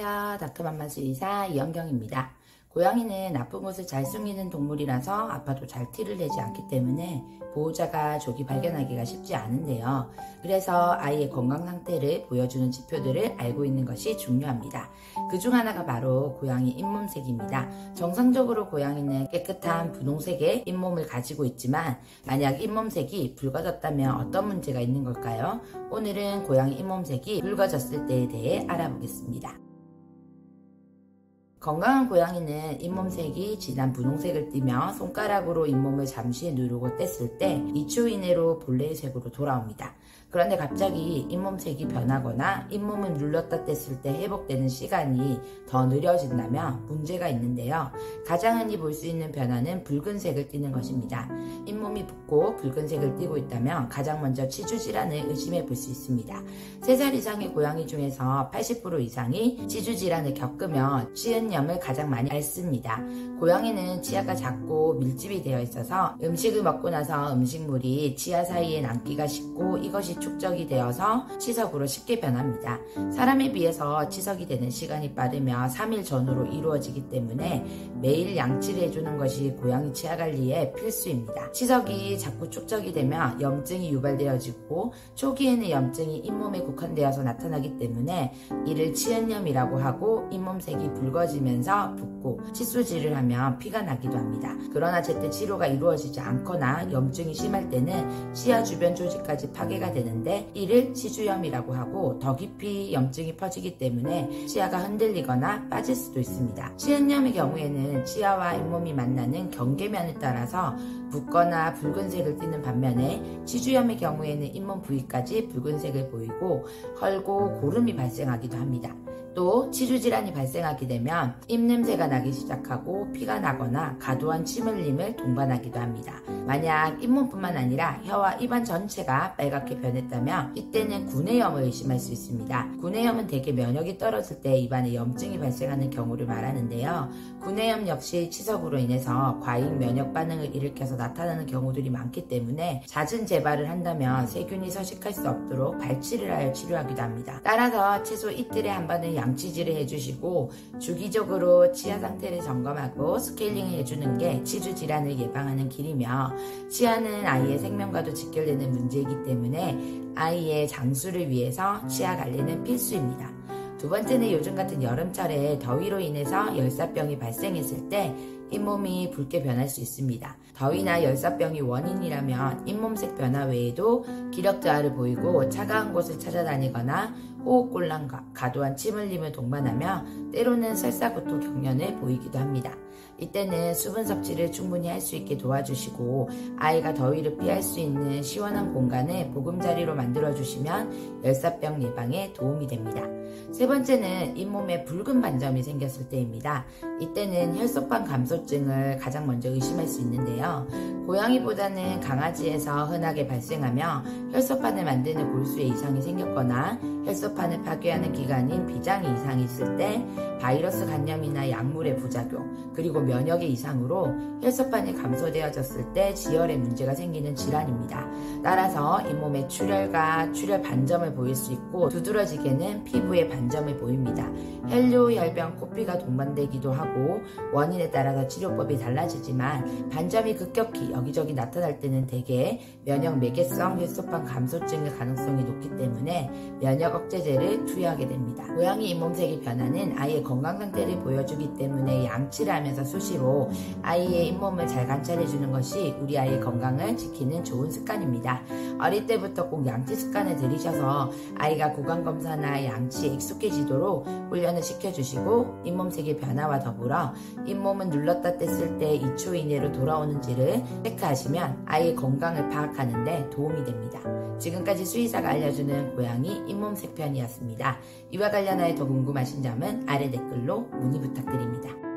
안녕하세요. 닥터맘마 수의사 이영경입니다. 고양이는 나쁜 것을 잘 숨기는 동물이라서 아파도 잘 티를 내지 않기 때문에 보호자가 조기 발견하기가 쉽지 않은데요. 그래서 아이의 건강 상태를 보여주는 지표들을 알고 있는 것이 중요합니다. 그중 하나가 바로 고양이 잇몸색입니다. 정상적으로 고양이는 깨끗한 분홍색의 잇몸을 가지고 있지만 만약 잇몸색이 붉어졌다면 어떤 문제가 있는 걸까요? 오늘은 고양이 잇몸색이 붉어졌을 때에 대해 알아보겠습니다. 건강한 고양이는 잇몸색이 진한 분홍색을 띠며 손가락으로 잇몸을 잠시 누르고 뗐을 때 2초 이내로 본래의 색으로 돌아옵니다. 그런데 갑자기 잇몸색이 변하거나 잇몸을 눌렀다 뗐을 때 회복되는 시간이 더 느려진다면 문제가 있는데요. 가장 흔히 볼 수 있는 변화는 붉은색을 띠는 것입니다. 잇몸이 붓고 붉은색을 띠고 있다면 가장 먼저 치주 질환을 의심해 볼 수 있습니다. 3살 이상의 고양이 중에서 80% 이상이 치주 질환을 겪으며 치은염을 가장 많이 앓습니다. 고양이는 치아가 작고 밀집이 되어 있어서 음식을 먹고 나서 음식물이 치아 사이에 남기가 쉽고 이것이 축적이 되어서 치석으로 쉽게 변합니다. 사람에 비해서 치석이 되는 시간이 빠르며 3일 전후로 이루어지기 때문에 매일 양치를 해주는 것이 고양이 치아 관리에 필수입니다. 치석이 자꾸 축적이 되면 염증이 유발되어지고 초기에는 염증이 잇몸에 국한되어서 나타나기 때문에 이를 치은염이라고 하고 잇몸색이 붉어지면서 붓고 칫솔질을 하면 피가 나기도 합니다. 그러나 제때 치료가 이루어지지 않거나 염증이 심할 때는 치아 주변 조직까지 파괴가 되는데 이를 치주염이라고 하고 더 깊이 염증이 퍼지기 때문에 치아가 흔들리거나 빠질 수도 있습니다. 치은염의 경우에는 치아와 잇몸이 만나는 경계면에 따라서 붓거나 붉은색을 띠는 반면에 치주염의 경우에는 잇몸 부위까지 붉은색을 보이고 헐고 고름이 발생하기도 합니다. 또 치주질환이 발생하게 되면 입냄새가 나기 시작하고 피가 나거나 과도한 침 흘림을 동반하기도 합니다. 만약 잇몸뿐만 아니라 혀와 입안 전체가 빨갛게 변했다면 이때는 구내염을 의심할 수 있습니다. 구내염은 대개 면역이 떨어질 때 입안에 염증이 발생하는 경우를 말하는데요. 구내염 역시 치석으로 인해서 과잉 면역 반응을 일으켜서 나타나는 경우들이 많기 때문에 잦은 재발을 한다면 세균이 서식할 수 없도록 발치를 하여 치료하기도 합니다. 따라서 최소 이틀에 한 번은 양치질을 해주시고 주기적으로 치아 상태를 점검하고 스케일링을 해주는 게 치주 질환을 예방하는 길이며 치아는 아이의 생명과도 직결되는 문제이기 때문에 아이의 장수를 위해서 치아 관리는 필수입니다. 두 번째는 요즘 같은 여름철에 더위로 인해서 열사병이 발생했을 때 잇몸이 붉게 변할 수 있습니다. 더위나 열사병이 원인이라면 잇몸색 변화 외에도 기력 저하를 보이고 차가운 곳을 찾아다니거나 호흡곤란과 과도한 침 흘림을 동반하며 때로는 설사구토 경련을 보이기도 합니다. 이때는 수분 섭취를 충분히 할 수 있게 도와주시고 아이가 더위를 피할 수 있는 시원한 공간을 보금자리로 만들어주시면 열사병 예방에 도움이 됩니다. 세 번째는 잇몸에 붉은 반점이 생겼을 때입니다. 이때는 혈소판 감소증을 가장 먼저 의심할 수 있는데요. 고양이보다는 강아지에서 흔하게 발생하며 혈소판을 만드는 골수에 이상이 생겼거나 혈소판을 파괴하는 기관인 비장이 이상이 있을 때 바이러스 간염이나 약물의 부작용 그리고 면역의 이상으로 혈소판이 감소되어졌을 때 지혈에 문제가 생기는 질환입니다. 따라서 잇몸에 출혈과 출혈 반점을 보일 수 있고 두드러지게는 피부에 반점을 보입니다. 혈뇨, 혈병, 코피가 동반되기도 하고 원인에 따라서 치료법이 달라지지만 반점이 급격히 여기저기 나타날 때는 대개 면역 매개성 혈소판 감소증의 가능성이 높기 때문에 면역 억제제를 투여하게 됩니다. 고양이 잇몸색의 변화는 아이의 건강 상태를 보여주기 때문에 양치를 하면서 수시로 아이의 잇몸을 잘 관찰해주는 것이 우리 아이의 건강을 지키는 좋은 습관입니다. 어릴 때부터 꼭 양치 습관을 들이셔서 아이가 구강검사나 양치에 익숙해지도록 훈련을 시켜주시고 잇몸색의 변화와 더불어 잇몸은 눌렀다 뗐을 때 2초 이내로 돌아오는지를 체크하시면 아이의 건강을 파악하는 데 도움이 됩니다. 지금까지 수의사가 알려주는 고양이 잇몸색 편이었습니다. 이와 관련하여 더 궁금하신 점은 아래 댓글로 문의 부탁드립니다.